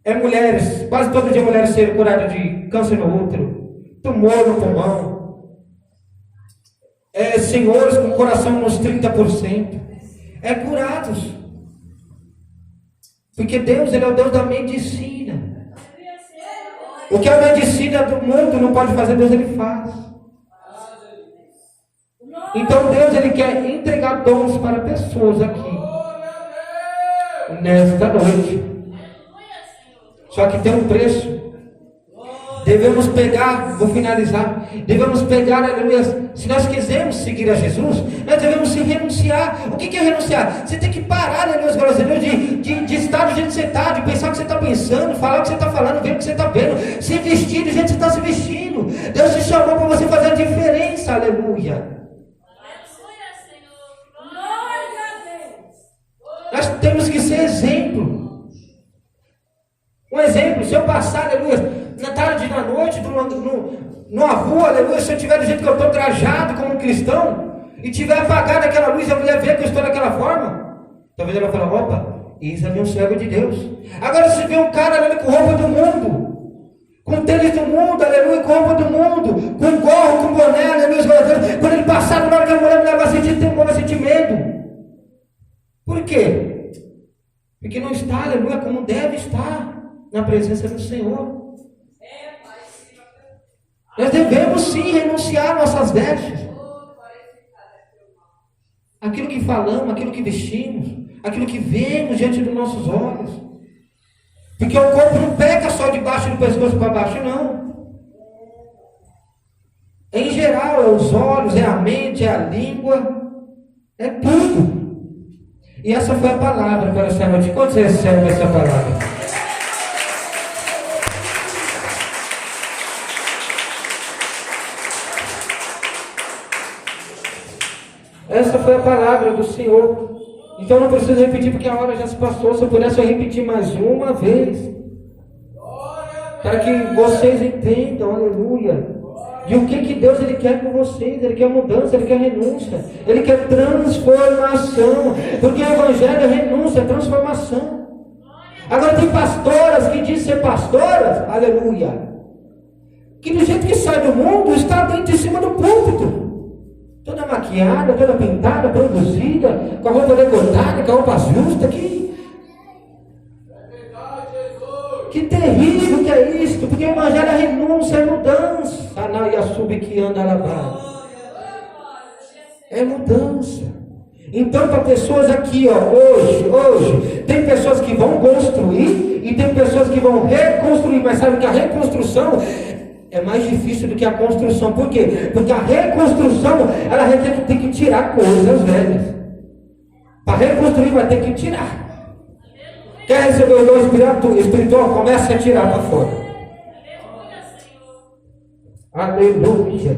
A: É mulheres, quase todo dia mulheres serem curadas de câncer no útero, tumor no pulmão. É senhores com o coração nos 30%. É curados. Porque Deus, Ele é o Deus da medicina. O que a medicina do mundo não pode fazer, Deus Ele faz. Então Deus Ele quer entregar dons para pessoas aqui nesta noite. Só que tem um preço. Devemos pegar, vou finalizar. Devemos pegar, aleluia. Se nós quisermos seguir a Jesus, nós devemos se renunciar. O que é renunciar? Você tem que parar, aleluia, de estar do jeito que você está, de pensar o que você está pensando, falar o que você está falando, ver o que você está vendo, se vestir do jeito que você está se vestindo. Deus te chamou para você fazer a diferença, aleluia. Nós temos que ser exemplo. Um exemplo, se eu passar, aleluia, na tarde, na noite, numa rua, aleluia, se eu estiver do jeito que eu estou trajado como um cristão, e tiver apagada aquela luz, a mulher vê que eu estou daquela forma, talvez ela fale, opa, isso é um servo de Deus. Agora se vê um cara, aleluia, com roupa do mundo, com tênis do mundo, aleluia, com roupa do mundo, com gorro, com boné, aleluia, quando ele passar, na hora que a mulher vai sentir temor, vai sentir medo. Por quê? Porque não está, aleluia, como deve estar na presença do Senhor. Nós devemos sim renunciar nossas vestes. Aquilo que falamos, aquilo que vestimos, aquilo que vemos diante dos nossos olhos. Porque o corpo não pega só de baixo do pescoço para baixo, não. Em geral, é os olhos, é a mente, é a língua, é tudo. E essa foi a palavra para essa noite. Quantos recebem essa palavra? Essa foi a palavra do Senhor. Então não preciso repetir porque a hora já se passou. Se eu pudesse eu repetir mais uma vez. Para que vocês entendam, aleluia. E o que Deus Ele quer com vocês? Ele quer mudança, Ele quer renúncia, Ele quer transformação, porque o Evangelho é renúncia, é transformação. Agora tem pastoras que dizem ser pastoras, aleluia, que do jeito que sai do mundo, está dentro em cima do púlpito, toda maquiada, toda pintada, produzida, com a roupa decotada, com a roupa justa, que terrível que é isso, porque o Evangelho é renúncia, é mudança. É mudança. Então, para pessoas aqui, hoje, tem pessoas que vão construir e tem pessoas que vão reconstruir, mas sabe que a reconstrução é mais difícil do que a construção. Por quê? Porque a reconstrução, ela tem que tirar coisas velhas. Para reconstruir, vai ter que tirar. Quer receber o dom espiritual? Comece a tirar para fora. Aleluia.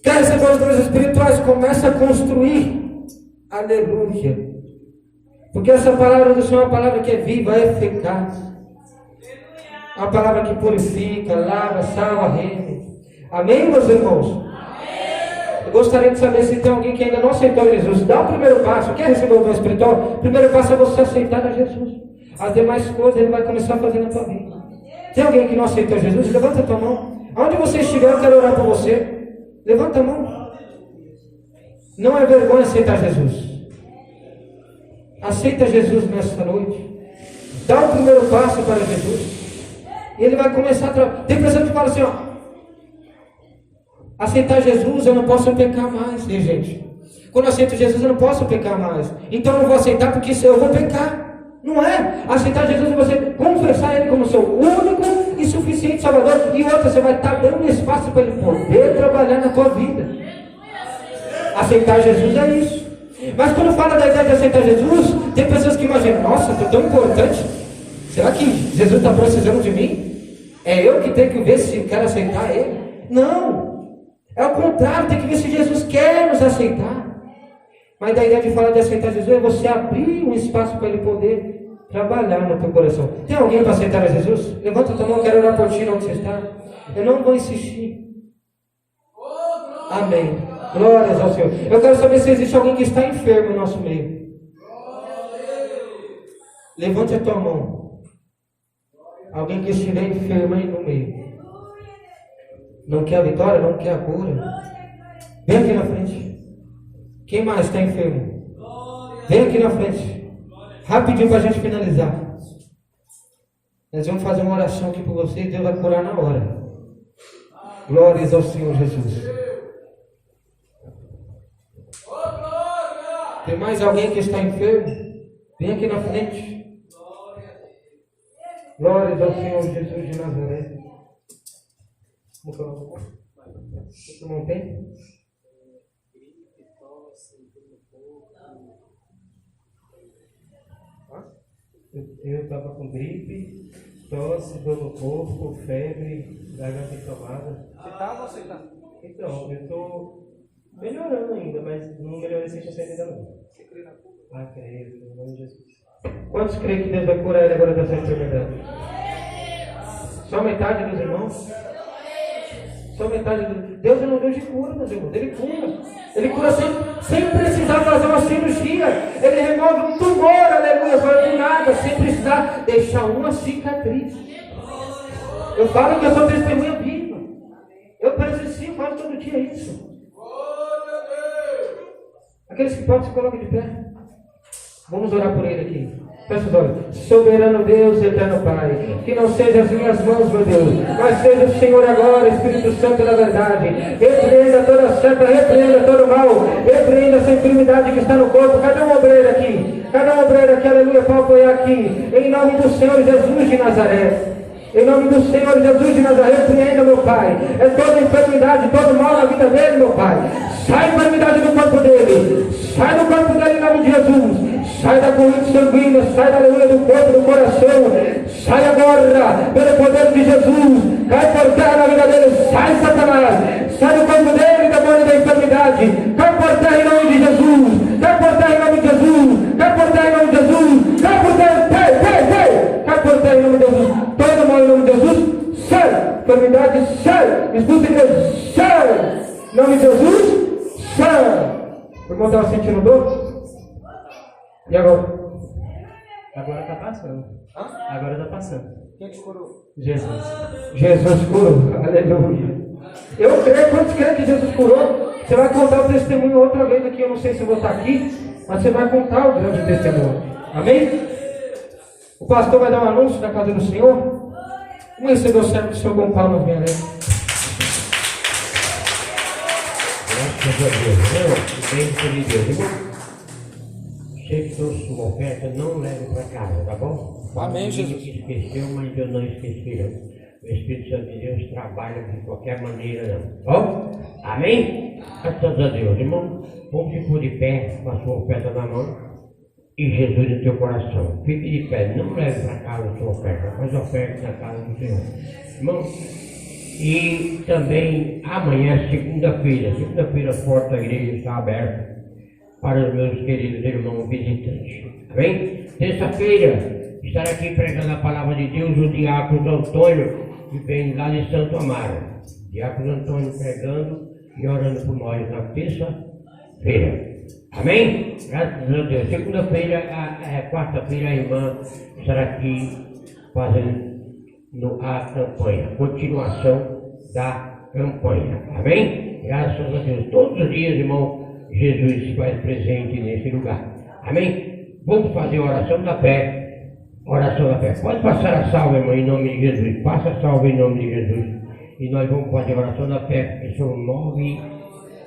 A: Quer receber os dons espirituais? Comece a construir. Aleluia. Porque essa palavra do Senhor é uma palavra que é viva, é eficaz. É uma palavra que purifica, lava, salva, reme. Amém, meus irmãos? Eu gostaria de saber se tem alguém que ainda não aceitou Jesus. Dá o primeiro passo. Quer receber o dom espiritual? O primeiro passo é você aceitar a Jesus. As demais coisas Ele vai começar a fazer na tua vida. Tem alguém que não aceitou Jesus? Levanta a tua mão. Aonde você estiver, eu quero orar por você. Levanta a mão. Não é vergonha aceitar Jesus. Aceita Jesus nesta noite. Dá o primeiro passo para Jesus. E Ele vai começar a trabalhar. Tem pessoas que falam assim, ó. Aceitar Jesus, eu não posso pecar mais, né, gente? Quando eu aceito Jesus, eu não posso pecar mais. Então eu não vou aceitar porque eu vou pecar. Não é? Aceitar Jesus é você confessar Ele como seu único e suficiente Salvador. E outra, você vai estar dando espaço para Ele poder trabalhar na tua vida. Aceitar Jesus é isso. Mas quando fala da ideia de aceitar Jesus, tem pessoas que imaginam, nossa, estou tão importante. Será que Jesus está precisando de mim? É eu que tenho que ver se eu quero aceitar Ele? Não. É o contrário, tem que ver se Jesus quer nos aceitar. Mas a ideia de falar de aceitar Jesus é você abrir um espaço para Ele poder trabalhar no teu coração. Tem alguém para aceitar a Jesus? Levanta a tua mão, eu quero orar por ti onde você está. Eu não vou insistir. Amém. Glórias ao Senhor. Eu quero saber se existe alguém que está enfermo no nosso meio. Levante a tua mão. Alguém que estiver enfermo aí no meio. Não quer a vitória? Não quer a cura? Vem aqui na frente. Quem mais está enfermo? Vem aqui na frente. Rapidinho para a gente finalizar. Nós vamos fazer uma oração aqui por você e Deus vai curar na hora. Glórias ao Senhor Jesus. Tem mais alguém que está enfermo? Vem aqui na frente. Glórias ao Senhor Jesus de Nazaré. Você não tem? Eu estava com gripe, tosse, dor no corpo, febre, garganta inflamada.
D: Você estava ou você está?
A: Então, eu estou melhorando ainda, mas não melhorei 100% ainda não.
D: Você crê na cura?
A: Ah, creio, no nome de Jesus. Quantos creem que Deus vai curar ele agora dessa enfermidade? Só metade dos irmãos? Só metade do... Deus é um Deus de cura, meus irmãos. Ele cura. Ele cura sem precisar fazer uma cirurgia. Ele remove um tumor, aleluia, fora do nada, sem precisar deixar uma cicatriz. Eu falo que eu sou testemunha viva. Eu presencio quase todo dia isso. Aqueles que podem se coloquem de pé. Vamos orar por ele aqui. Fecha os olhos. Soberano Deus, eterno Pai, que não seja as minhas mãos, meu Deus, mas seja o Senhor agora, Espírito Santo da verdade. Repreenda toda seta, repreenda todo mal, repreenda essa enfermidade que está no corpo. Cadê um obreiro aqui? Cadê um obreiro aqui, aleluia, para apoiar aqui? Em nome do Senhor Jesus de Nazaré. Em nome do Senhor Jesus de Nazaré, repreenda, meu Pai. É toda enfermidade, todo mal na vida dele, meu Pai. Sai a enfermidade do corpo dele. Sai do corpo dele em nome de Jesus. Sai da corrente sanguínea, sai da aleluia do corpo, do coração. Sai agora, pelo poder de Jesus. Cai por terra na vida dele. Sai, Satanás. Sai do corpo dele, demônio da enfermidade. Cai por terra em nome de Jesus. Cai por terra em nome de Jesus. Cai por terra em nome de Jesus. Cai por terra. Cai por terra em nome de Jesus. Todo mal em nome de Jesus. Sai. Enfermidade, sai. Expulsa de Deus. Sai. Em nome de Jesus. Sai. O irmão estava sentindo dor? E agora?
D: Agora está passando. Agora está passando.
A: Quem te curou?
D: Jesus.
A: Jesus curou. Aleluia. Eu creio. Quantos creem que Jesus curou? Você vai contar o testemunho outra vez aqui. Eu não sei se eu vou estar aqui, mas você vai contar o grande testemunho. Amém? O pastor vai dar um anúncio da casa do Senhor. Vamos receber o servo do Senhor com palmas, minha lei.
E: Graças a Deus. Bênção de Deus. Irmão, você que trouxe uma oferta, não leve para casa, tá bom?
A: Amém, Jesus.
E: Você esqueceu, mas eu não esqueci, não. O Espírito Santo de Deus trabalha de qualquer maneira, não. Bom? Amém? Graças a Deus. Irmão, vamos ficar de pé com a sua oferta na mão e Jesus no teu coração. Fique de pé, não leve para casa a sua oferta, faz a oferta na casa do Senhor. Irmão, e também amanhã, segunda-feira, a porta da igreja está aberta para os meus queridos irmãos visitantes. Amém? Terça-feira, estarei aqui pregando a palavra de Deus, o diácono Antônio, que vem lá de Santo Amaro. Diácono Antônio pregando e orando por nós na terça-feira. Amém? Graças a Deus. Segunda-feira, quarta-feira, a irmã estará aqui fazendo a campanha, continuação da campanha. Amém? Graças a Deus. Todos os dias, irmão, Jesus se faz presente nesse lugar. Amém? Vamos fazer a oração da fé. Oração da fé. Pode passar a salva, irmão, em nome de Jesus. Passa a salva em nome de Jesus. E nós vamos fazer a oração da fé, porque são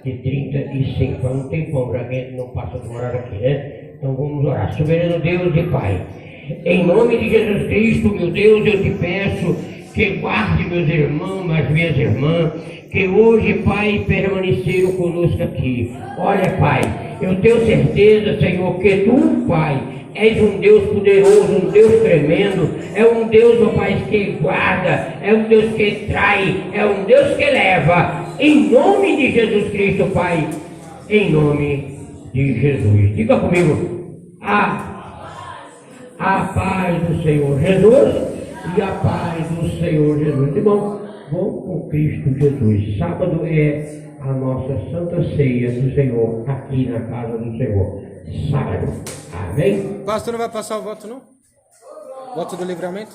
E: 9h35. Faz um tempão já que a gente não passa do horário aqui, né? Então vamos orar. Soberano Deus e Pai, em nome de Jesus Cristo, meu Deus, eu te peço que guarde meus irmãos, as minhas irmãs, que hoje, Pai, permaneceram conosco aqui. Olha, Pai, eu tenho certeza, Senhor, que Tu, Pai, és um Deus poderoso, um Deus tremendo, é um Deus, meu Pai, que guarda, é um Deus que trai, é um Deus que leva, em nome de Jesus Cristo, Pai, em nome de Jesus. Diga comigo, a paz do Senhor Jesus e a paz do Senhor Jesus. Irmão, vamos com Cristo Jesus. Sábado é a nossa Santa Ceia do Senhor, aqui na casa do Senhor. Sábado. Amém?
A: Pastor, não vai passar o voto, não? Voto do livramento?